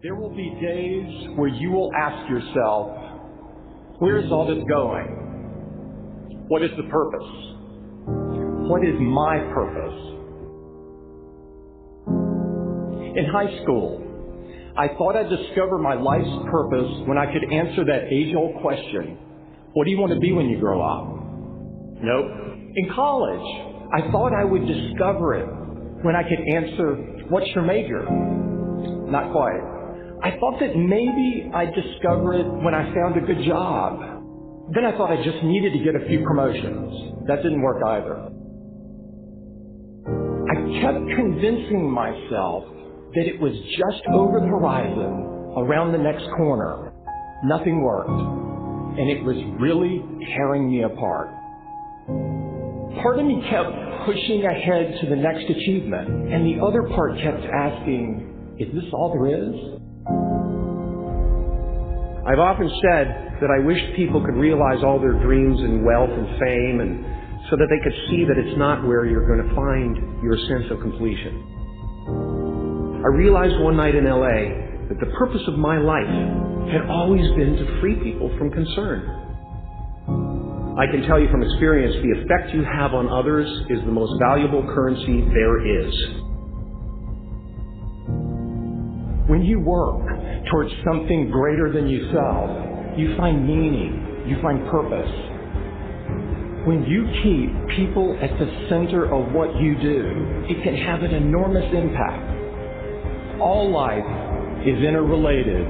There will be days where you will ask yourself, where's all this going? What is the purpose? What is my purpose? In high school, I thought I'd discover my life's purpose when I could answer that age-old question, what do you want to be when you grow up? Nope. In college, I thought I would discover it when I could answer, what's your major? Not quite. I thought that maybe I'd discover it when I found a good job. Then I thought I just needed to get a few promotions. That didn't work either. I kept convincing myself that it was just over the horizon, around the next corner. Nothing worked, and it was really tearing me apart. Part of me kept pushing ahead to the next achievement, and the other part kept asking, is this all there is? I've often said that I wish people could realize all their dreams in wealth and fame, and so that they could see that it's not where you're going to find your sense of completion. I realized one night in LA that the purpose of my life had always been to free people from concern. I can tell you from experience, the effect you have on others is the most valuable currency there is. When you work towards something greater than yourself, you find meaning, you find purpose. When you keep people at the center of what you do, it can have an enormous impact. All life is interrelated.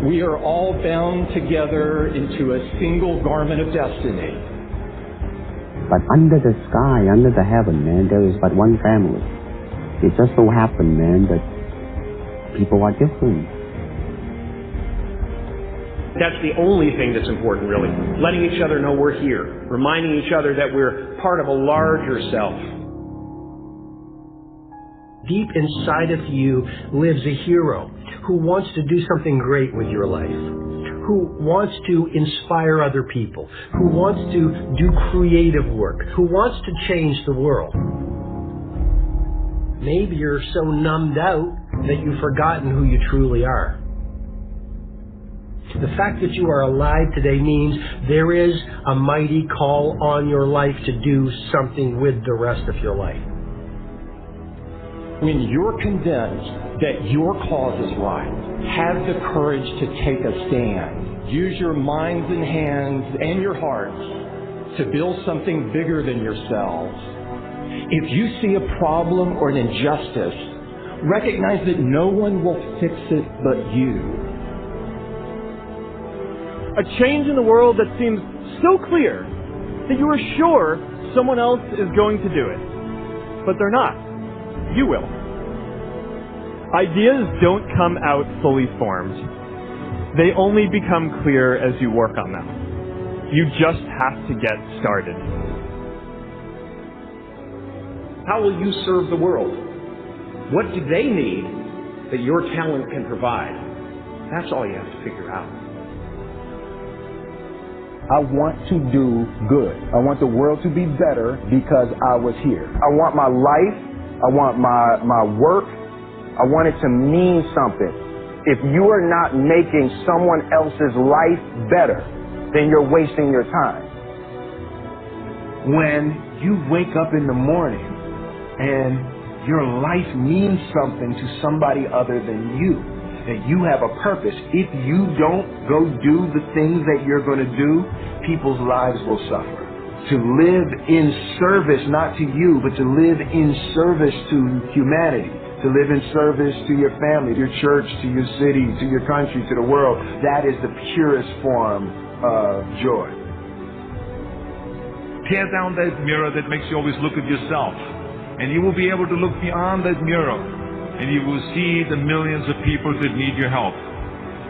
We are all bound together into a single garment of destiny. But under the sky, under the heaven, man, there is but one family. It just so happened, man, that people are different. That's the only thing that's important, really. Letting each other know we're here. Reminding each other that we're part of a larger self. Deep inside of you lives a hero who wants to do something great with your life, who wants to inspire other people, who wants to do creative work, who wants to change the world. Maybe you're so numbed out that you've forgotten who you truly are. The fact that you are alive today means there is a mighty call on your life to do something with the rest of your life. When you're convinced that your cause is right, have the courage to take a stand. Use your minds and hands and your hearts to build something bigger than yourselves. If you see a problem or an injustice, recognize that no one will fix it but you. A change in the world that seems so clear that you are sure someone else is going to do it. But they're not. You will. Ideas don't come out fully formed. They only become clear as you work on them. You just have to get started. How will you serve the world? What do they need that your talent can provide? That's all you have to figure out. I want to do good. I want the world to be better because I was here. I want my life, I want my work, I want it to mean something. If you are not making someone else's life better, then you're wasting your time. When you wake up in the morning and your life means something to somebody other than you, that you have a purpose. If you don't go do the things that you're going to do, people's lives will suffer. To live in service, not to you, but to live in service to humanity, to live in service to your family, to your church, to your city, to your country, to the world, that is the purest form of joy. Tear down that mirror that makes you always look at yourself, and you will be able to look beyond that mirror. And you will see the millions of people that need your help.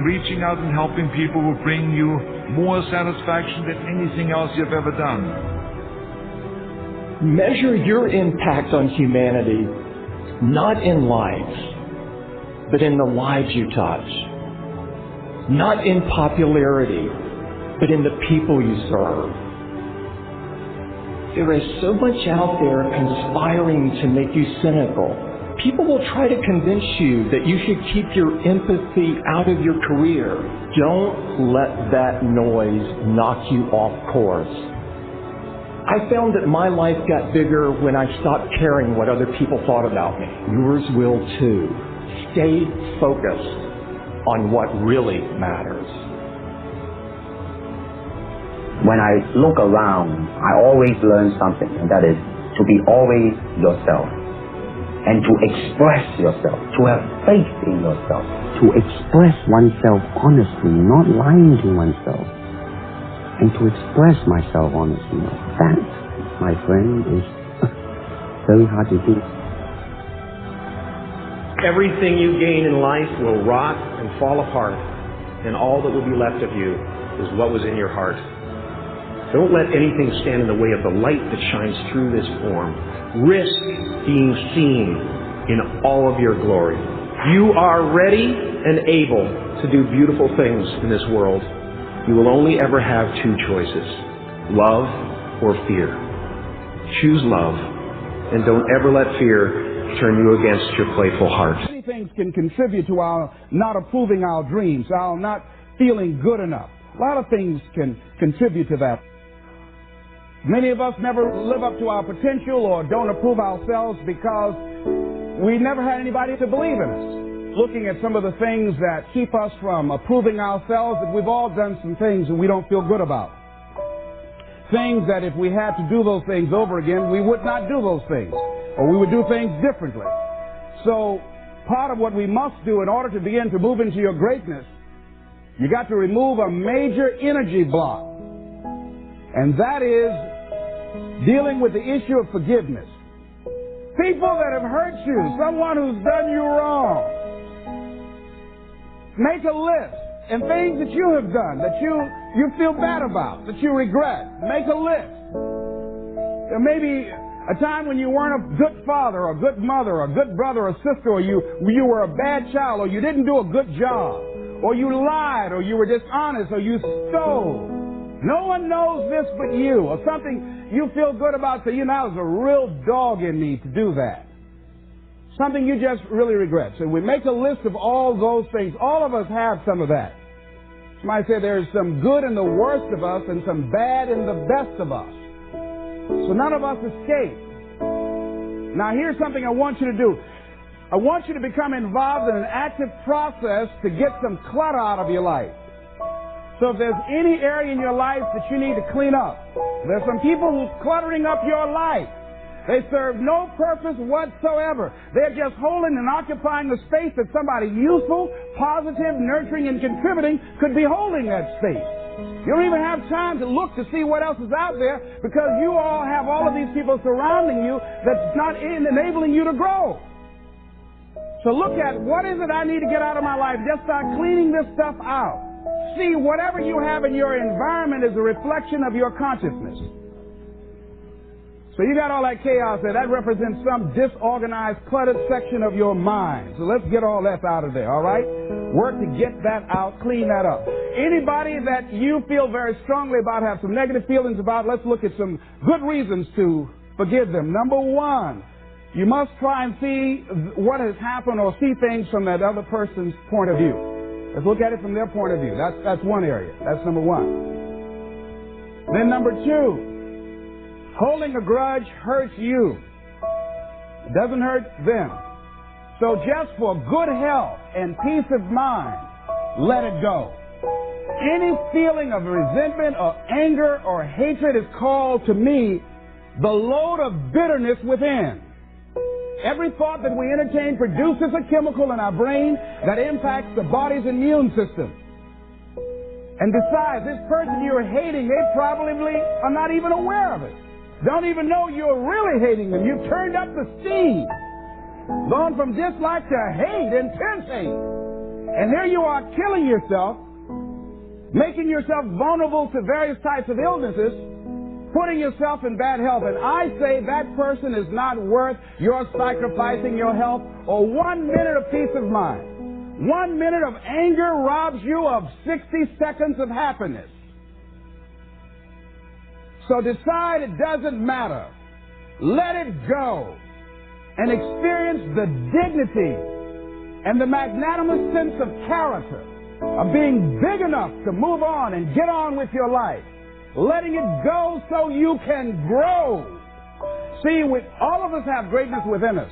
Reaching out and helping people will bring you more satisfaction than anything else you've ever done. Measure your impact on humanity not in lives, but in the lives you touch. Not in popularity, but in the people you serve. There is so much out there conspiring to make you cynical. People will try to convince you that you should keep your empathy out of your career. Don't let that noise knock you off course. I found that my life got bigger when I stopped caring what other people thought about me. Yours will too. Stay focused on what really matters. When I look around, I always learn something, and that is to be always yourself. And to express yourself, to have faith in yourself, to express oneself honestly, not lying to oneself, and to express myself honestly. That, my friend, is very hard to do. Everything you gain in life will rot and fall apart, and all that will be left of you is what was in your heart. Don't let anything stand in the way of the light that shines through this form. Risk being seen in all of your glory. You are ready and able to do beautiful things in this world. You will only ever have two choices, love or fear. Choose love, and don't ever let fear turn you against your playful heart. Many things can contribute to our not approving our dreams, our not feeling good enough. A lot of things can contribute to that. Many of us never live up to our potential or don't approve ourselves because we never had anybody to believe in us. Looking at some of the things that keep us from approving ourselves, that we've all done some things that we don't feel good about. Things that if we had to do those things over again, we would not do those things, or we would do things differently. So part of what we must do in order to begin to move into your greatness, you got to remove a major energy block. And that is dealing with the issue of forgiveness. People that have hurt you, someone who's done you wrong. Make a list, and things that you have done that you feel bad about, that you regret. Make a list. There may be a time when you weren't a good father or a good mother or a good brother or sister, or you were a bad child, or you didn't do a good job, or you lied, or you were dishonest, or you stole. No one knows this but you, or something you feel good about, so you know, there's a real dog in me to do that. Something you just really regret. So we make a list of all those things. All of us have some of that. Somebody said there's some good in the worst of us and some bad in the best of us. So none of us escape. Now here's something I want you to do. I want you to become involved in an active process to get some clutter out of your life. So if there's any area in your life that you need to clean up, there's some people who's cluttering up your life. They serve no purpose whatsoever. They're just holding and occupying the space that somebody useful, positive, nurturing, and contributing could be holding that space. You don't even have time to look to see what else is out there because you all have all of these people surrounding you that's not enabling you to grow. So look at what is it I need to get out of my life. Just start cleaning this stuff out. See, whatever you have in your environment is a reflection of your consciousness. So you got all that chaos there. That represents some disorganized, cluttered section of your mind. So let's get all that out of there, all right? Work to get that out, clean that up. Anybody that you feel very strongly about, have some negative feelings about, let's look at some good reasons to forgive them. Number one, you must try and see what has happened or see things from that other person's point of view. Let's look at it from their point of view. That's one area. That's number one. Then number two, holding a grudge hurts you. It doesn't hurt them. So just for good health and peace of mind, let it go. Any feeling of resentment or anger or hatred is called to me the load of bitterness within. Every thought that we entertain produces a chemical in our brain that impacts the body's immune system. And besides, this person you're hating, they probably are not even aware of it. Don't even know you're really hating them. You've turned up the steam. Gone from dislike to hate, intense hate. And here you are killing yourself, making yourself vulnerable to various types of illnesses, putting yourself in bad health. And I say that person is not worth your sacrificing your health or 1 minute of peace of mind. 1 minute of anger robs you of 60 seconds of happiness. So decide it doesn't matter. Let it go. and experience the dignity and the magnanimous sense of character of being big enough to move on and get on with your life, letting it go so you can grow. See, all of us have greatness within us.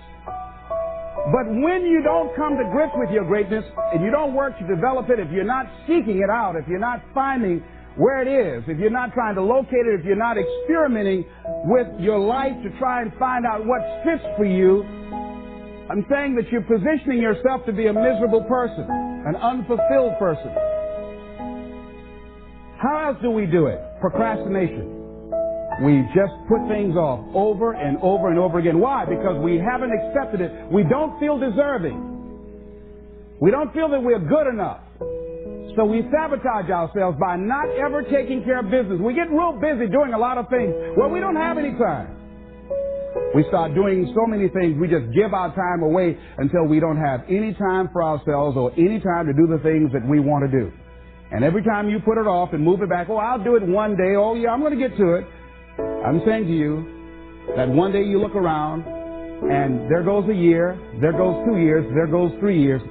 But when you don't come to grips with your greatness and you don't work to develop it, if you're not seeking it out, if you're not finding where it is, if you're not trying to locate it, if you're not experimenting with your life to try and find out what fits for you, I'm saying that you're positioning yourself to be a miserable person, an unfulfilled person. How else do we do it? Procrastination. We just put things off over and over and over again. Why? Because we haven't accepted it. We don't feel deserving. We don't feel that we're good enough. So we sabotage ourselves by not ever taking care of business. We get real busy doing a lot of things. Well, we don't have any time. We start doing so many things, we just give our time away until we don't have any time for ourselves or any time to do the things that we want to do. And every time you put it off and move it back, oh, I'll do it one day. Oh, yeah, I'm going to get to it. I'm saying to you that one day you look around and there goes a year, there goes 2 years, there goes 3 years.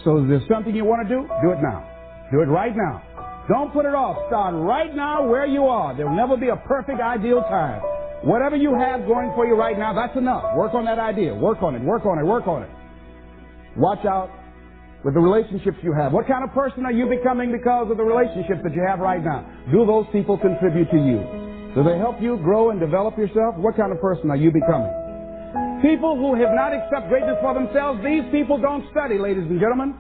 So if there's something you want to do it now. Do it right now. Don't put it off. Start right now where you are. There will never be a perfect, ideal time. Whatever you have going for you right now, that's enough. Work on that idea. Work on it, work on it, work on it. Watch out with the relationships you have. What kind of person are you becoming because of the relationships that you have right now? Do those people contribute to you? Do they help you grow and develop yourself? What kind of person are you becoming? People who have not accepted greatness for themselves, these people don't study, ladies and gentlemen.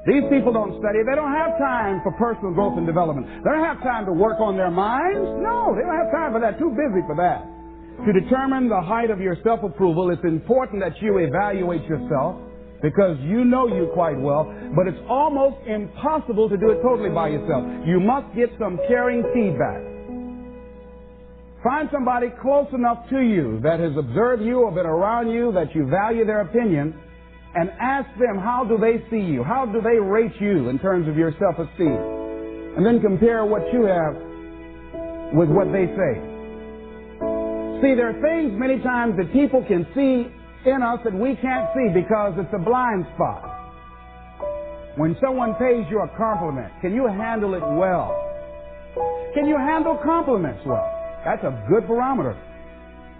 These people don't study. They don't have time for personal growth and development. They don't have time to work on their minds. No, they don't have time for that. Too busy for that. To determine the height of your self-approval, it's important that you evaluate yourself because you know you quite well, but it's almost impossible to do it totally by yourself. You must get some caring feedback. Find somebody close enough to you that has observed you or been around you that you value their opinion and ask them, how do they see you? How do they rate you in terms of your self-esteem? And then compare what you have with what they say. See, there are things many times that people can see in us that we can't see because it's a blind spot. When someone pays you a compliment, can you handle it well? Can you handle compliments well? That's a good barometer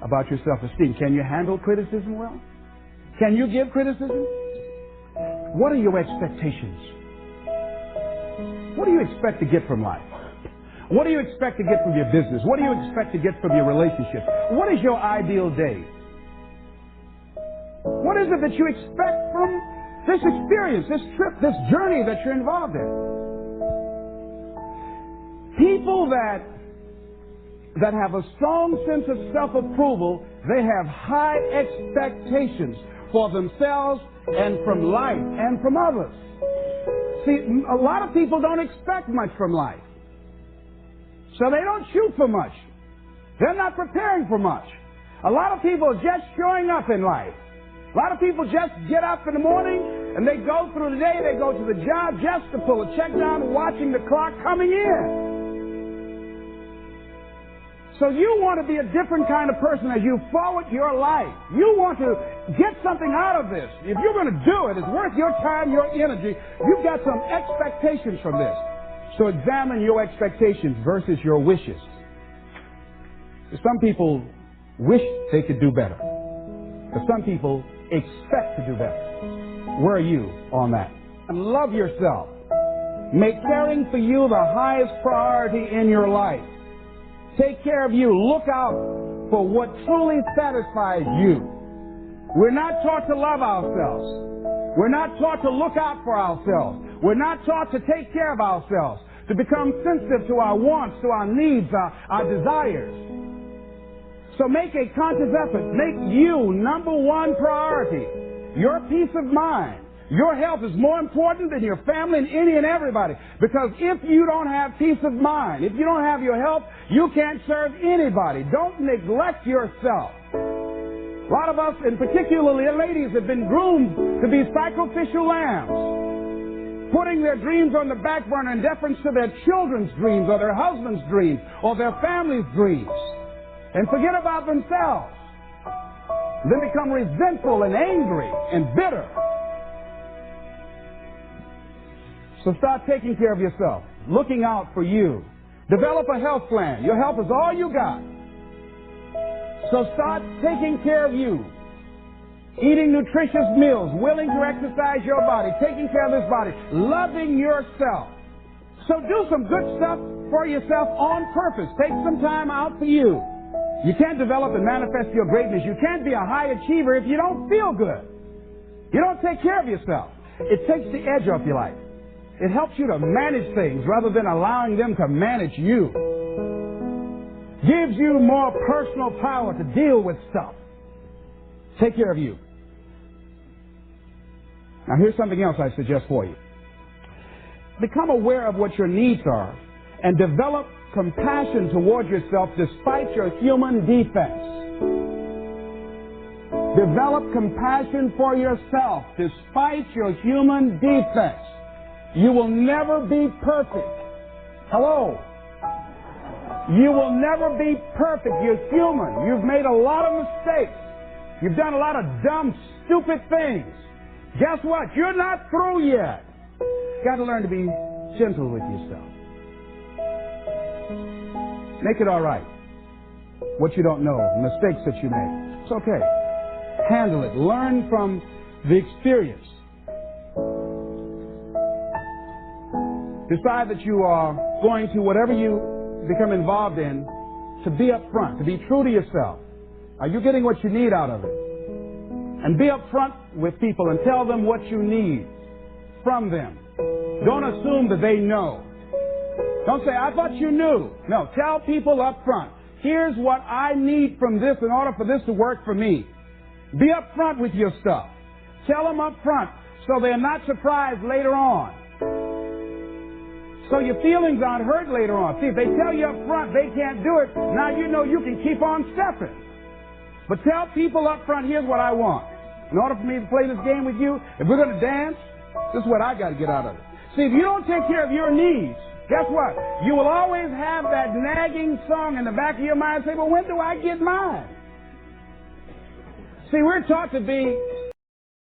about your self-esteem. Can you handle criticism well? Can you give criticism? What are your expectations? What do you expect to get from life? What do you expect to get from your business? What do you expect to get from your relationship? What is your ideal day? What is it that you expect from this experience, this trip, this journey that you're involved in? People that have a strong sense of self-approval, they have high expectations for themselves and from life and from others. See, a lot of people don't expect much from life. So they don't shoot for much. They're not preparing for much. A lot of people are just showing up in life. A lot of people just get up in the morning and they go through the day, they go to the job just to pull a check down, watching the clock coming in. So you want to be a different kind of person as you forward your life. You want to get something out of this. If you're going to do it, it's worth your time, your energy. You've got some expectations from this. So examine your expectations versus your wishes. Some people wish they could do better. But some people expect to do better. Where are you on that? And love yourself. Make caring for you the highest priority in your life. Take care of you. Look out for what truly satisfies you. We're not taught to love ourselves. We're not taught to look out for ourselves. We're not taught to take care of ourselves, to become sensitive to our wants, to our needs, our desires. So make a conscious effort. Make you number one priority. Your peace of mind. Your health is more important than your family and any and everybody. Because if you don't have peace of mind, if you don't have your health, you can't serve anybody. Don't neglect yourself. A lot of us, and particularly ladies, have been groomed to be sacrificial lambs, putting their dreams on the back burner in deference to their children's dreams or their husband's dreams or their family's dreams, and forget about themselves. Then become resentful and angry and bitter. So start taking care of yourself, looking out for you. Develop a health plan. Your health is all you got. So start taking care of you. Eating nutritious meals, willing to exercise your body, taking care of this body, loving yourself. So do some good stuff for yourself on purpose. Take some time out for you. You can't develop and manifest your greatness. You can't be a high achiever if you don't feel good. You don't take care of yourself. It takes the edge off your life. It helps you to manage things rather than allowing them to manage you. Gives you more personal power to deal with stuff. Take care of you. Now here's something else I suggest for you. Become aware of what your needs are and develop compassion toward yourself despite your human defects. Develop compassion for yourself despite your human defects. You will never be perfect. Hello? You will never be perfect. You're human. You've made a lot of mistakes. You've done a lot of dumb, stupid things. Guess what? You're not through yet. You've got to learn to be gentle with yourself. Make it all right. What you don't know, the mistakes that you made. It's okay. Handle it. Learn from the experience. Decide that you are going to, whatever you become involved in, to be up front, to be true to yourself. Are you getting what you need out of it? And be up front with people and tell them what you need from them. Don't assume that they know. Don't say, I thought you knew. No, tell people up front. Here's what I need from this in order for this to work for me. Be up front with your stuff. Tell them up front so they're not surprised later on. So your feelings aren't hurt later on. See, if they tell you up front they can't do it, now you know you can keep on stepping. But tell people up front, here's what I want. In order for me to play this game with you, if we're going to dance, this is what I got to get out of it. See, if you don't take care of your needs, guess what? You will always have that nagging song in the back of your mind say, well, when do I get mine? See, we're taught to be